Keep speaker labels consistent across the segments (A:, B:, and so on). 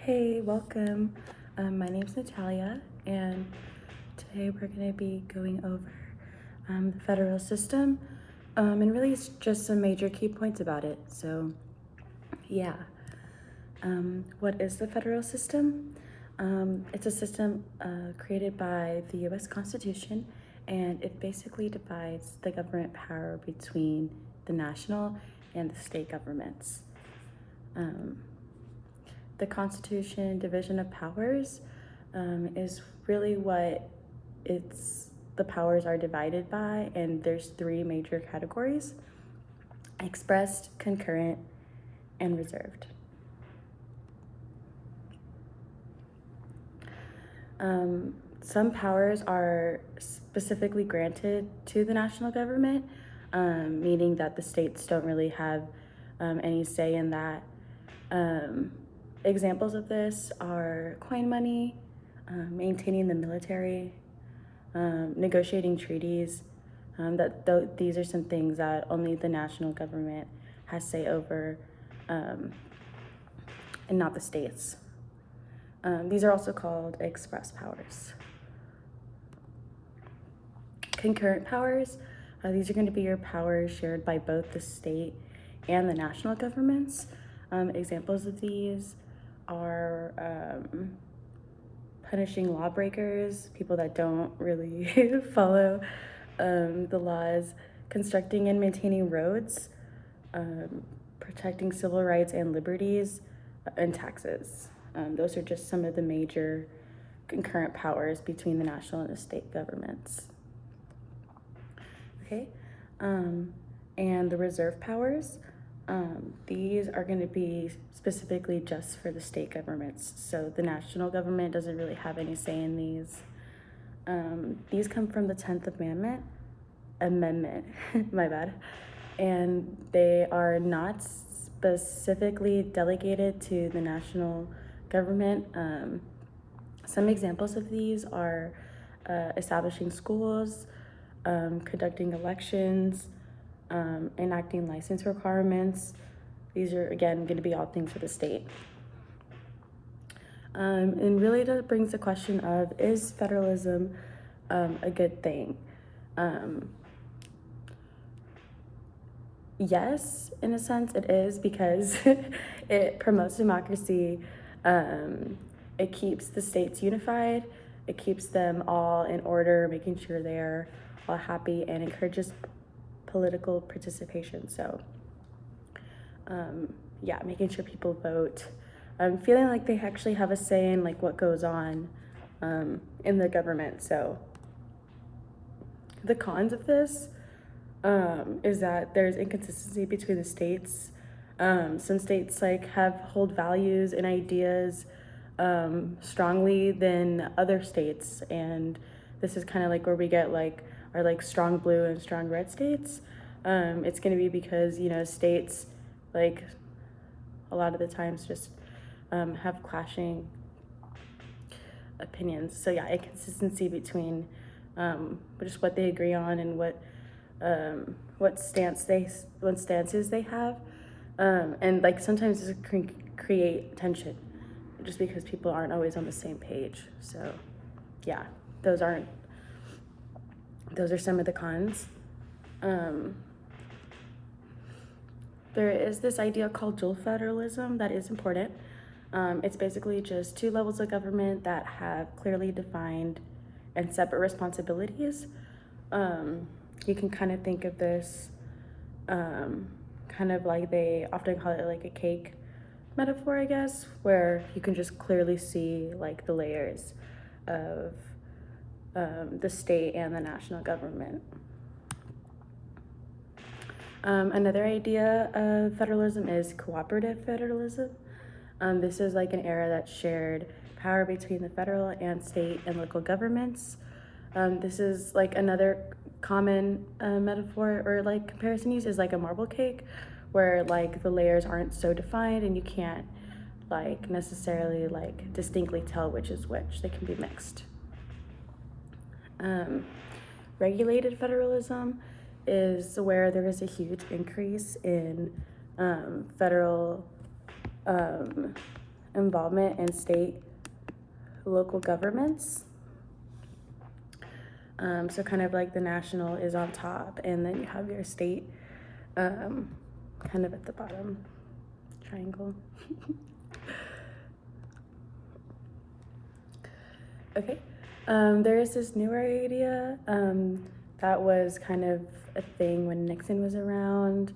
A: Hey, welcome. My name's Natalia, and today we're going to be going over the federal system, and really it's just some major key points about it. So, yeah. What is the federal system? It's a system created by the U.S. Constitution, and it basically divides the government power between the national and the state governments. The Constitution division of powers is really what the powers are divided by, and there's three major categories: expressed, concurrent, and reserved. Some powers are specifically granted to the national government, meaning that the states don't really have any say in that. Examples of this are coin money, maintaining the military, negotiating treaties. These are some things that only the national government has say over, and not the states. These are also called express powers. Concurrent powers, these are going to be your powers shared by both the state and the national governments. Examples of these are punishing lawbreakers, people that don't really follow the laws, constructing and maintaining roads, protecting civil rights and liberties, and taxes. Those are just some of the major concurrent powers between the national and the state governments. Okay, and the reserve powers, these are going to be specifically just for the state governments. So the national government doesn't really have any say in these. These come from the 10th Amendment, my bad. And they are not specifically delegated to the national government. Some examples of these are establishing schools, conducting elections, enacting license requirements. These are, again, going to be all things for the state. And really that brings the question of, is federalism a good thing? Yes, in a sense it is, because it promotes democracy. It keeps the states unified. It keeps them all in order, making sure they're all happy, and encourages political participation. So, yeah, making sure people vote, feeling like they actually have a say in like what goes on in the government. So, the cons of this is that there's inconsistency between the states. Some states hold values and ideas strongly than other states, and this is kind of like where we get our strong blue and strong red states. It's going to be because states a lot of the times just have clashing opinions. So yeah, inconsistency between just what they agree on and what stances they have, and sometimes this can create tension just because people aren't always on the same page. So yeah, those are some of the cons. There is this idea called dual federalism that is important. It's basically just two levels of government that have clearly defined and separate responsibilities. You can kind of think of this kind of like they often call it like a cake metaphor, I guess, where you can just clearly see the layers of the state and the national government. Another idea of federalism is cooperative federalism. This is an era that shared power between the federal and state and local governments. This is another common metaphor or comparison used is a marble cake, where the layers aren't so defined and you can't necessarily distinctly tell which is which. They can be mixed. Regulated federalism is where there is a huge increase in federal involvement in state, local governments. So kind of like the national is on top, and then you have your state kind of at the bottom, triangle. Okay, there is this newer idea that was kind of a thing when Nixon was around.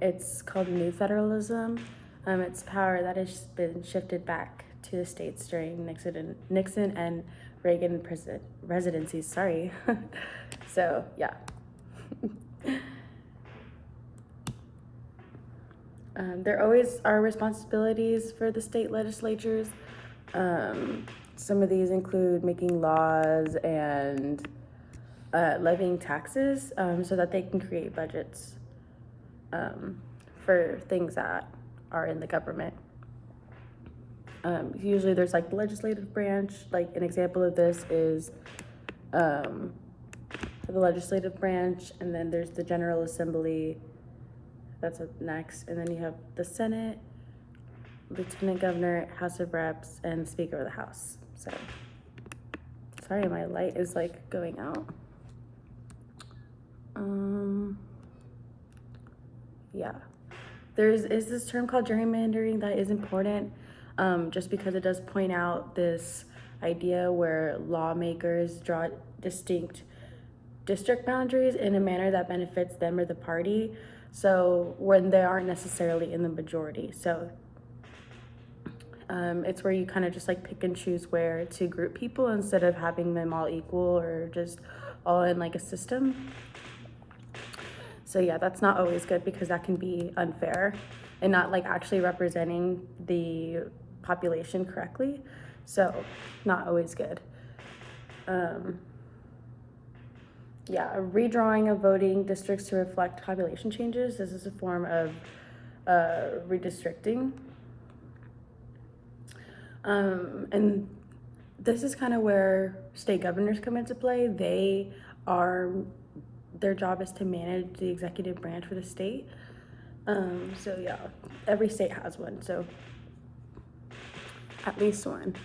A: It's called New Federalism. It's power that has been shifted back to the states during Nixon and Reagan presidencies. Sorry. So yeah. There always are responsibilities for the state legislatures. Some of these include making laws and levying taxes so that they can create budgets for things that are in the government. Usually there's like the legislative branch. Like an example of this is the legislative branch, and then there's the General Assembly. That's up next, and then you have the Senate, Lieutenant Governor, House of Reps, and Speaker of the House. So, sorry, my light is like going out. Yeah, is this term called gerrymandering that is important, just because it does point out this idea where lawmakers draw distinct district boundaries in a manner that benefits them or the party. So when they aren't necessarily in the majority. So it's where you kind of just like pick and choose where to group people instead of having them all equal or just all in like a system. So yeah, that's not always good because that can be unfair and not like actually representing the population correctly. So not always good. Yeah, a redrawing of voting districts to reflect population changes. This is a form of redistricting. And this is kind of where state governors come into play. Their job is to manage the executive branch for the state. So yeah, every state has one, so at least one.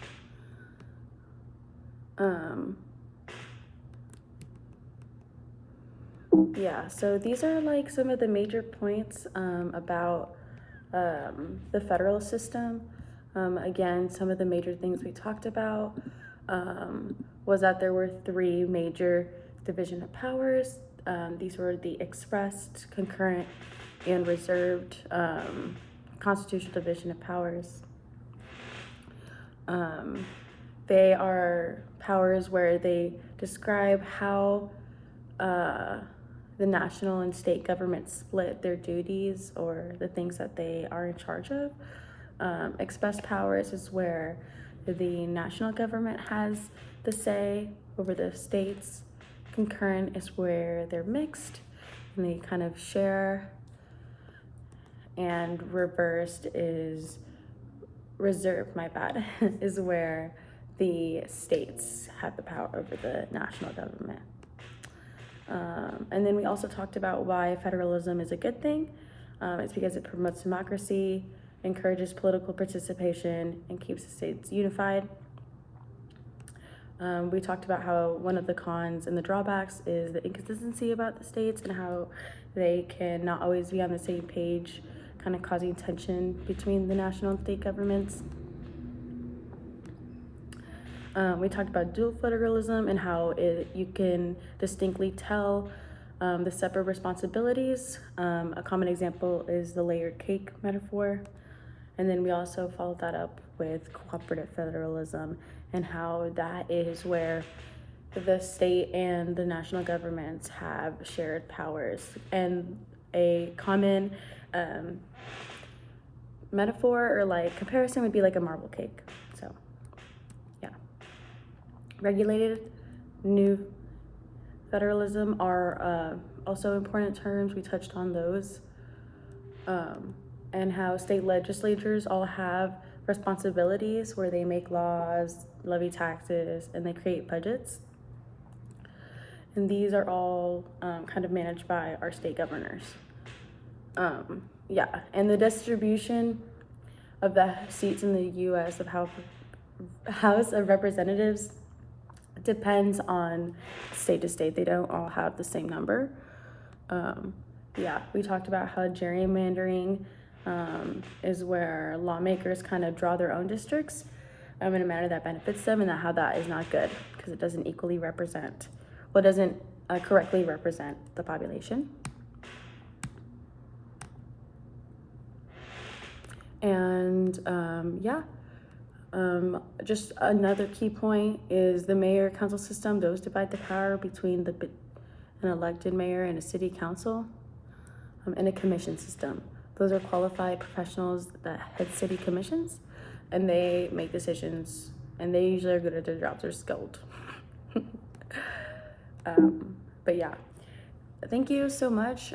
A: Yeah, so these are like some of the major points about the federal system. Again, some of the major things we talked about was that there were 3 major division of powers. These were the expressed, concurrent, and reserved constitutional division of powers. They are powers where they describe how the national and state governments split their duties or the things that they are in charge of. Express powers is where the national government has the say over the states. Concurrent is where they're mixed and they kind of share. And reversed is reserved, is where the states have the power over the national government. And then we also talked about why federalism is a good thing. It's because it promotes democracy, encourages political participation, and keeps the states unified. We talked about how one of the cons and the drawbacks is the inconsistency about the states and how they can not always be on the same page, kind of causing tension between the national and state governments. We talked about dual federalism and how you can distinctly tell the separate responsibilities. A common example is the layered cake metaphor. And then we also followed that up with cooperative federalism and how that is where the state and the national governments have shared powers. And a common metaphor or like comparison would be like a marble cake. So yeah. Regulated new federalism are also important terms. We touched on those. And how state legislatures all have responsibilities where they make laws, levy taxes, and they create budgets. And these are all kind of managed by our state governors. Yeah, and the distribution of the seats in the U.S. of House of Representatives depends on state to state. They don't all have the same number. Yeah, we talked about how gerrymandering is where lawmakers kind of draw their own districts in a manner that benefits them, and how that is not good because it doesn't equally represent, well, it doesn't correctly represent the population. And just another key point is the mayor council system. Those divide the power between an elected mayor and a city council, and a commission system. Those are qualified professionals that head city commissions, and they make decisions, and they usually are good at their jobs. They're skilled. But yeah, thank you so much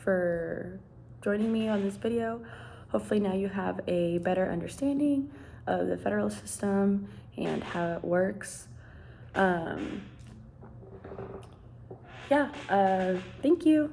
A: for joining me on this video. Hopefully now you have a better understanding of the federal system and how it works. Thank you.